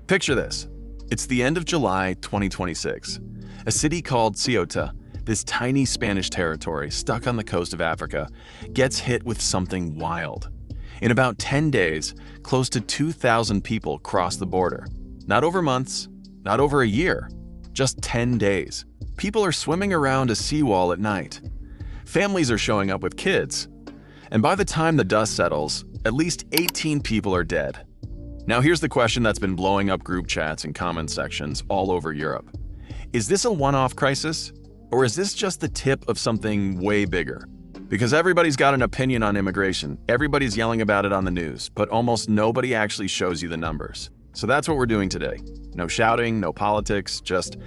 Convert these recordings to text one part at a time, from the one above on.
Picture this. It's the end of July 2026. A city called Ceuta, this tiny Spanish territory stuck on the coast of Africa, gets hit with something wild. In about 10 days, close to 2,000 people cross the border. Not over months, not over a year, just 10 days. People are swimming around a seawall at night. Families are showing up with kids. And by the time the dust settles, at least 18 people are dead. Now here's the question that's been blowing up group chats and comment sections all over Europe. Is this a one-off crisis? Or is this just the tip of something way bigger? Because everybody's got an opinion on immigration, everybody's yelling about it on the news, but almost nobody actually shows you the numbers. So that's what we're doing today. No shouting, no politics, just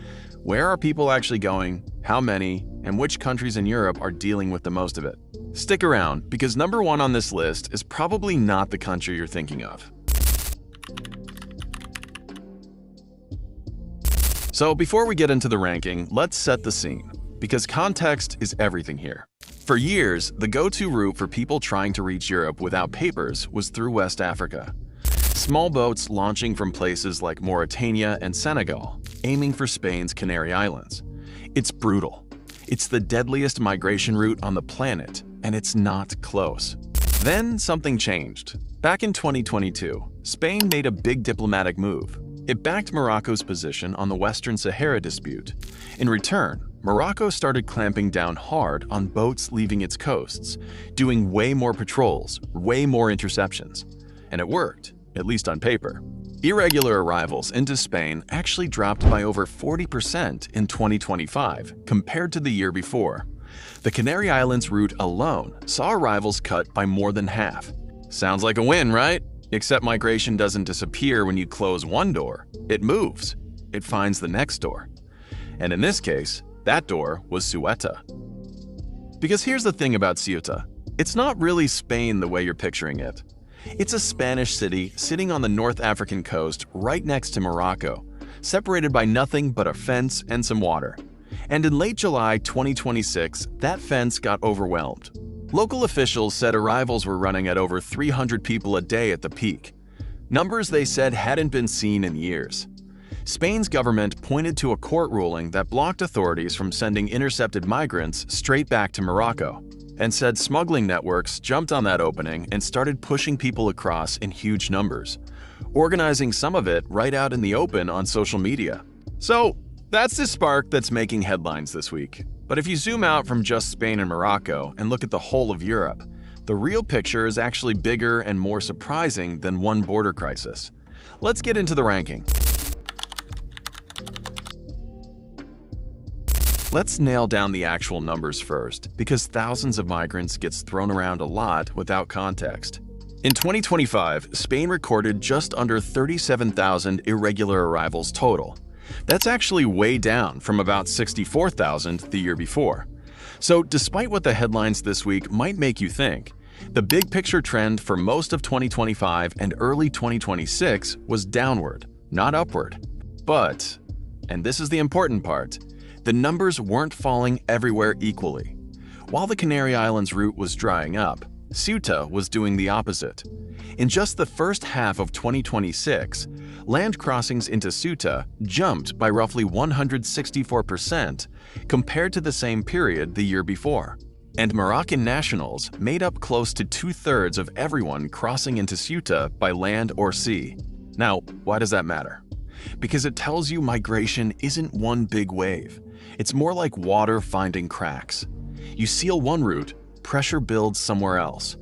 where are people actually going, how many, and which countries in Europe are dealing with the most of it? Stick around, because number one on this list is probably not the country you're thinking of. So before we get into the ranking, let's set the scene, because context is everything here. For years, the go-to route for people trying to reach Europe without papers was through West Africa. Small boats launching from places like Mauritania and Senegal, aiming for Spain's Canary Islands. It's brutal. It's the deadliest migration route on the planet, and it's not close. Then something changed. Back in 2022, Spain made a big diplomatic move. It backed Morocco's position on the Western Sahara dispute. In return, Morocco started clamping down hard on boats leaving its coasts, doing way more patrols, way more interceptions. And it worked, at least on paper. Irregular arrivals into Spain actually dropped by over 40% in 2025 compared to the year before. The Canary Islands route alone saw arrivals cut by more than half. Sounds like a win, right? Except migration doesn't disappear when you close one door. It moves. It finds the next door. And in this case, that door was Ceuta. Because here's the thing about Ceuta. It's not really Spain the way you're picturing it. It's a Spanish city sitting on the North African coast right next to Morocco, separated by nothing but a fence and some water. And in late July 2026, that fence got overwhelmed. Local officials said arrivals were running at over 300 people a day at the peak, numbers they said hadn't been seen in years. Spain's government pointed to a court ruling that blocked authorities from sending intercepted migrants straight back to Morocco, and said smuggling networks jumped on that opening and started pushing people across in huge numbers, organizing some of it right out in the open on social media. So that's the spark that's making headlines this week. But if you zoom out from just Spain and Morocco and look at the whole of Europe, the real picture is actually bigger and more surprising than one border crisis. Let's get into the ranking. Let's nail down the actual numbers first, because thousands of migrants gets thrown around a lot without context. In 2025, Spain recorded just under 37,000 irregular arrivals total. That's actually way down from about 64,000 the year before. So despite what the headlines this week might make you think, the big picture trend for most of 2025 and early 2026 was downward, not upward. But, and this is the important part, the numbers weren't falling everywhere equally. While the Canary Islands route was drying up, Ceuta was doing the opposite. In just the first half of 2026, land crossings into Ceuta jumped by roughly 164% compared to the same period the year before. And Moroccan nationals made up close to 2/3 of everyone crossing into Ceuta by land or sea. Now, why does that matter? Because it tells you migration isn't one big wave. It's more like water finding cracks. You seal one route, pressure builds somewhere else.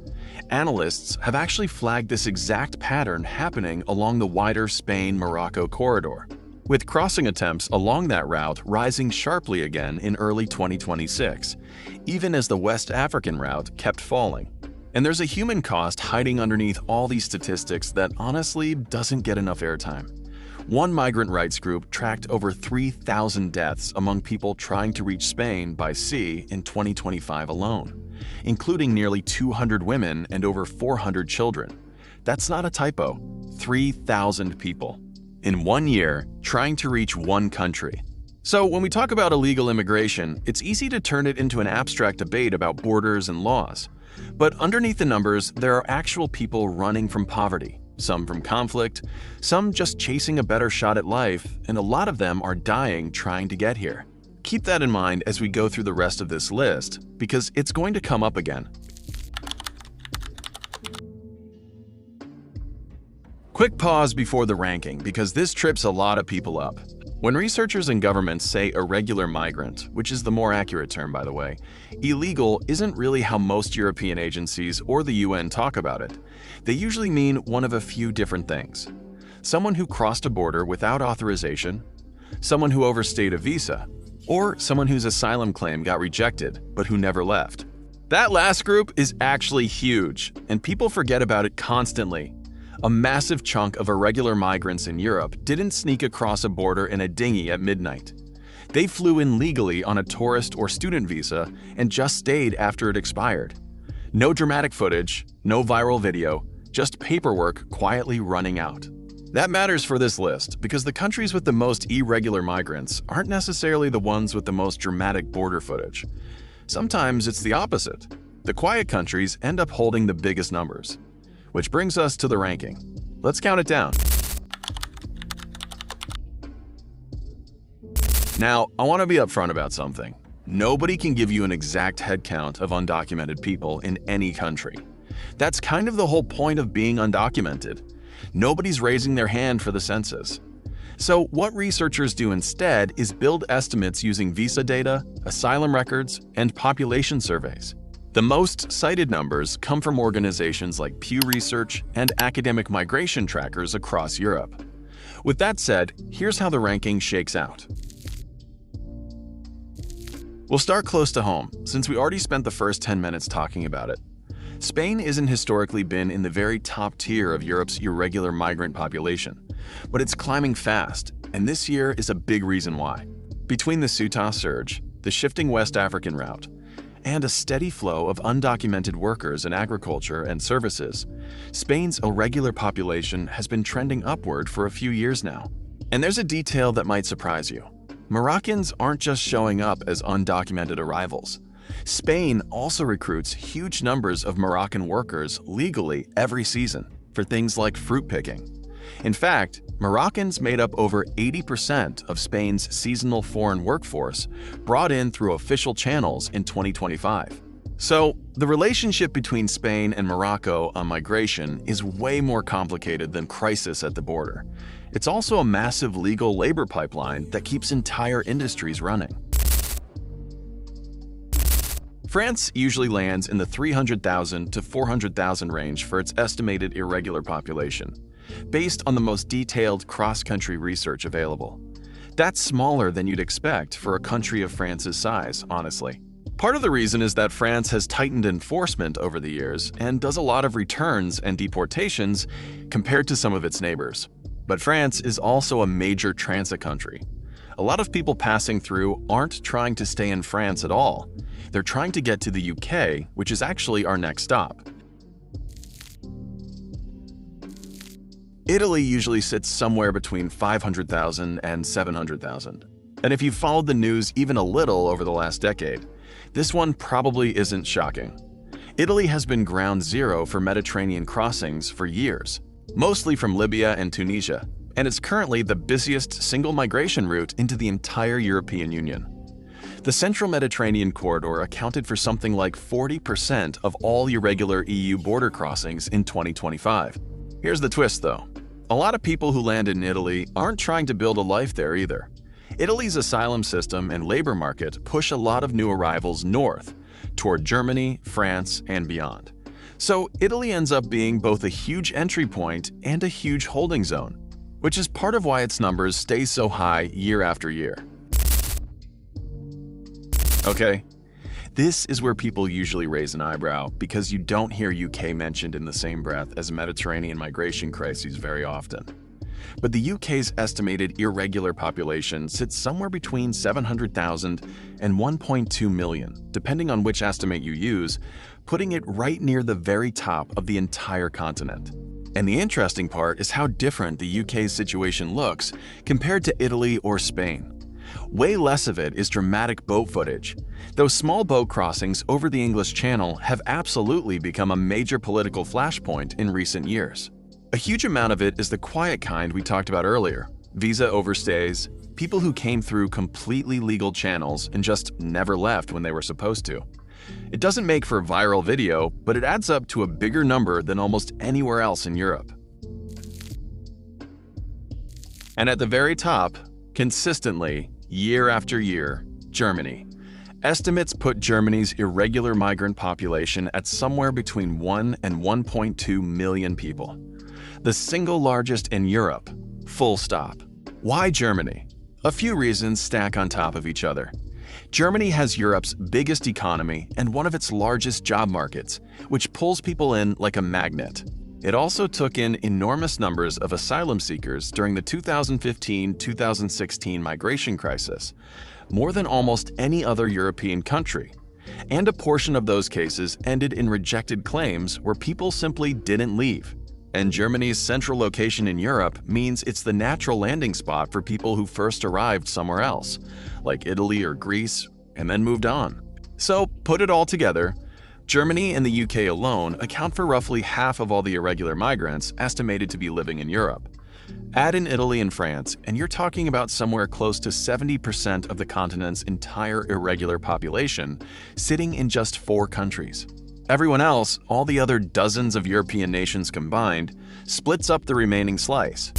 Analysts have actually flagged this exact pattern happening along the wider Spain-Morocco corridor, with crossing attempts along that route rising sharply again in early 2026, even as the West African route kept falling. And there's a human cost hiding underneath all these statistics that honestly doesn't get enough airtime. One migrant rights group tracked over 3,000 deaths among people trying to reach Spain by sea in 2025 alone, including nearly 200 women and over 400 children. That's not a typo. 3,000 people in 1 year trying to reach one country. So when we talk about illegal immigration, it's easy to turn it into an abstract debate about borders and laws. But underneath the numbers, there are actual people running from poverty, some from conflict, some just chasing a better shot at life, and a lot of them are dying trying to get here. Keep that in mind as we go through the rest of this list, because it's going to come up again. Quick pause before the ranking, because this trips a lot of people up. When researchers and governments say irregular migrant, which is the more accurate term by the way, illegal isn't really how most European agencies or the UN talk about it. They usually mean one of a few different things. Someone who crossed a border without authorization, someone who overstayed a visa, or someone whose asylum claim got rejected but who never left. That last group is actually huge, and people forget about it constantly. A massive chunk of irregular migrants in Europe didn't sneak across a border in a dinghy at midnight. They flew in legally on a tourist or student visa and just stayed after it expired. No dramatic footage, no viral video, just paperwork quietly running out. That matters for this list because the countries with the most irregular migrants aren't necessarily the ones with the most dramatic border footage. Sometimes it's the opposite. The quiet countries end up holding the biggest numbers. Which brings us to the ranking. Let's count it down. Now, I want to be upfront about something. Nobody can give you an exact head count of undocumented people in any country. That's kind of the whole point of being undocumented. Nobody's raising their hand for the census. So what researchers do instead is build estimates using visa data, asylum records, and population surveys. The most cited numbers come from organizations like Pew Research and academic migration trackers across Europe. With that said, here's how the ranking shakes out. We'll start close to home, since we already spent the first 10 minutes talking about it. Spain isn't historically been in the very top tier of Europe's irregular migrant population, but it's climbing fast, and this year is a big reason why. Between the Ceuta surge, the shifting West African route, and a steady flow of undocumented workers in agriculture and services, Spain's irregular population has been trending upward for a few years now. And there's a detail that might surprise you. Moroccans aren't just showing up as undocumented arrivals. Spain also recruits huge numbers of Moroccan workers legally every season for things like fruit picking. In fact, Moroccans made up over 80% of Spain's seasonal foreign workforce brought in through official channels in 2025. So, the relationship between Spain and Morocco on migration is way more complicated than crisis at the border. It's also a massive legal labor pipeline that keeps entire industries running. France usually lands in the 300,000 to 400,000 range for its estimated irregular population, based on the most detailed cross-country research available. That's smaller than you'd expect for a country of France's size, honestly. Part of the reason is that France has tightened enforcement over the years and does a lot of returns and deportations compared to some of its neighbors. But France is also a major transit country. A lot of people passing through aren't trying to stay in France at all. They're trying to get to the UK, which is actually our next stop. Italy usually sits somewhere between 500,000 and 700,000. And if you've followed the news even a little over the last decade, this one probably isn't shocking. Italy has been ground zero for Mediterranean crossings for years, mostly from Libya and Tunisia, and it's currently the busiest single migration route into the entire European Union. The Central Mediterranean corridor accounted for something like 40% of all irregular EU border crossings in 2025. Here's the twist though. A lot of people who land in Italy aren't trying to build a life there either. Italy's asylum system and labor market push a lot of new arrivals north, toward Germany, France, and beyond. So Italy ends up being both a huge entry point and a huge holding zone, which is part of why its numbers stay so high year after year. Okay, this is where people usually raise an eyebrow because you don't hear UK mentioned in the same breath as Mediterranean migration crises very often. But the UK's estimated irregular population sits somewhere between 700,000 and 1.2 million, depending on which estimate you use, putting it right near the very top of the entire continent. And the interesting part is how different the UK's situation looks compared to Italy or Spain. Way less of it is dramatic boat footage. Those small boat crossings over the English Channel have absolutely become a major political flashpoint in recent years. A huge amount of it is the quiet kind we talked about earlier: visa overstays, people who came through completely legal channels and just never left when they were supposed to. It doesn't make for a viral video, but it adds up to a bigger number than almost anywhere else in Europe. And at the very top, consistently, year after year, Germany. Estimates put Germany's irregular migrant population at somewhere between 1 and 1.2 million people. The single largest in Europe, full stop. Why Germany? A few reasons stack on top of each other. Germany has Europe's biggest economy and one of its largest job markets, which pulls people in like a magnet. It also took in enormous numbers of asylum seekers during the 2015-2016 migration crisis, more than almost any other European country. And a portion of those cases ended in rejected claims where people simply didn't leave. And Germany's central location in Europe means it's the natural landing spot for people who first arrived somewhere else, like Italy or Greece, and then moved on. So, put it all together, Germany and the UK alone account for roughly half of all the irregular migrants estimated to be living in Europe. Add in Italy and France, and you're talking about somewhere close to 70% of the continent's entire irregular population sitting in just 4 countries. Everyone else, all the other dozens of European nations combined, splits up the remaining slice.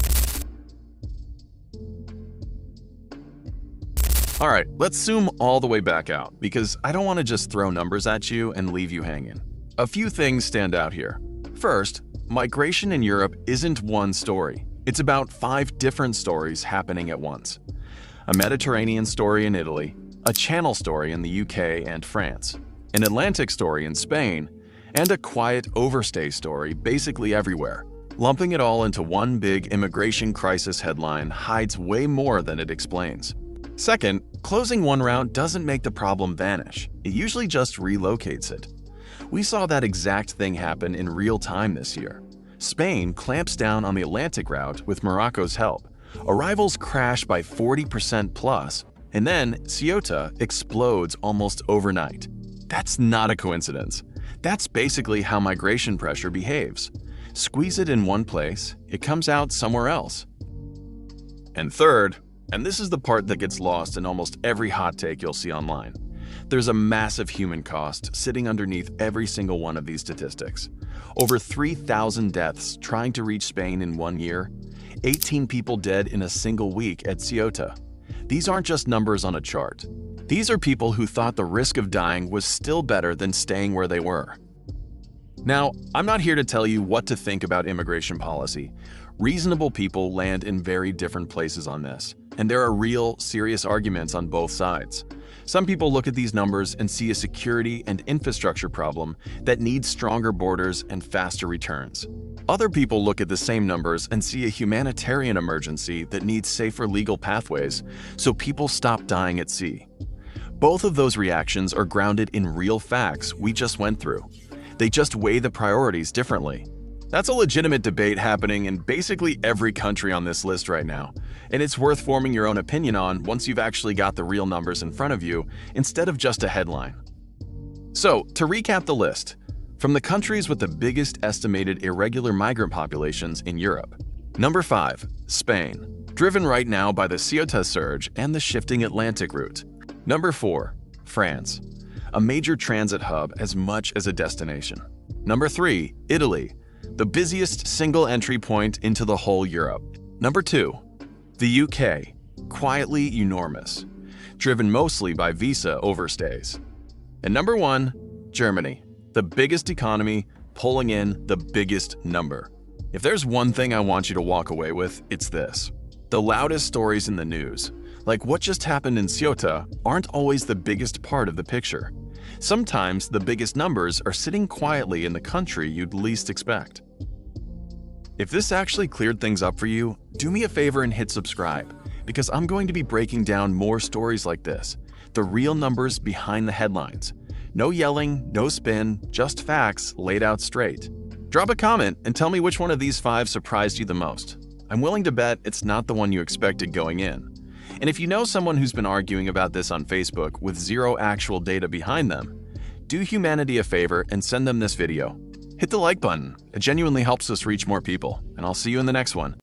Alright, let's zoom all the way back out, because I don't want to just throw numbers at you and leave you hanging. A few things stand out here. First, migration in Europe isn't one story. It's about 5 different stories happening at once. A Mediterranean story in Italy, a Channel story in the UK and France, an Atlantic story in Spain, and a quiet overstay story basically everywhere. Lumping it all into one big immigration crisis headline hides way more than it explains. Second, closing one route doesn't make the problem vanish. It usually just relocates it. We saw that exact thing happen in real time this year. Spain clamps down on the Atlantic route with Morocco's help. Arrivals crash by 40% plus, and then Ceuta explodes almost overnight. That's not a coincidence. That's basically how migration pressure behaves. Squeeze it in one place, it comes out somewhere else. And third, and this is the part that gets lost in almost every hot take you'll see online, there's a massive human cost sitting underneath every single one of these statistics. Over 3,000 deaths trying to reach Spain in 1 year, 18 people dead in a single week at Ceuta. These aren't just numbers on a chart. These are people who thought the risk of dying was still better than staying where they were. Now, I'm not here to tell you what to think about immigration policy. Reasonable people land in very different places on this, and there are real, serious arguments on both sides. Some people look at these numbers and see a security and infrastructure problem that needs stronger borders and faster returns. Other people look at the same numbers and see a humanitarian emergency that needs safer legal pathways so people stop dying at sea. Both of those reactions are grounded in real facts we just went through. They just weigh the priorities differently. That's a legitimate debate happening in basically every country on this list right now, and it's worth forming your own opinion on once you've actually got the real numbers in front of you instead of just a headline. So, to recap the list, from the countries with the biggest estimated irregular migrant populations in Europe. Number 5, Spain, driven right now by the Ceuta surge and the shifting Atlantic route. Number 4, France, a major transit hub as much as a destination. Number 3, Italy, the busiest single entry point into the whole Europe. Number 2, the UK, quietly enormous, driven mostly by visa overstays. And number 1, Germany, the biggest economy, pulling in the biggest number. If there's one thing I want you to walk away with, it's this. The loudest stories in the news, like what just happened in Ceuta, aren't always the biggest part of the picture. Sometimes the biggest numbers are sitting quietly in the country you'd least expect. If this actually cleared things up for you, do me a favor and hit subscribe, because I'm going to be breaking down more stories like this, the real numbers behind the headlines. No yelling, no spin, just facts laid out straight. Drop a comment and tell me which one of these 5 surprised you the most. I'm willing to bet it's not the one you expected going in. And if you know someone who's been arguing about this on Facebook with zero actual data behind them, do humanity a favor and send them this video. Hit the like button. It genuinely helps us reach more people, and I'll see you in the next one.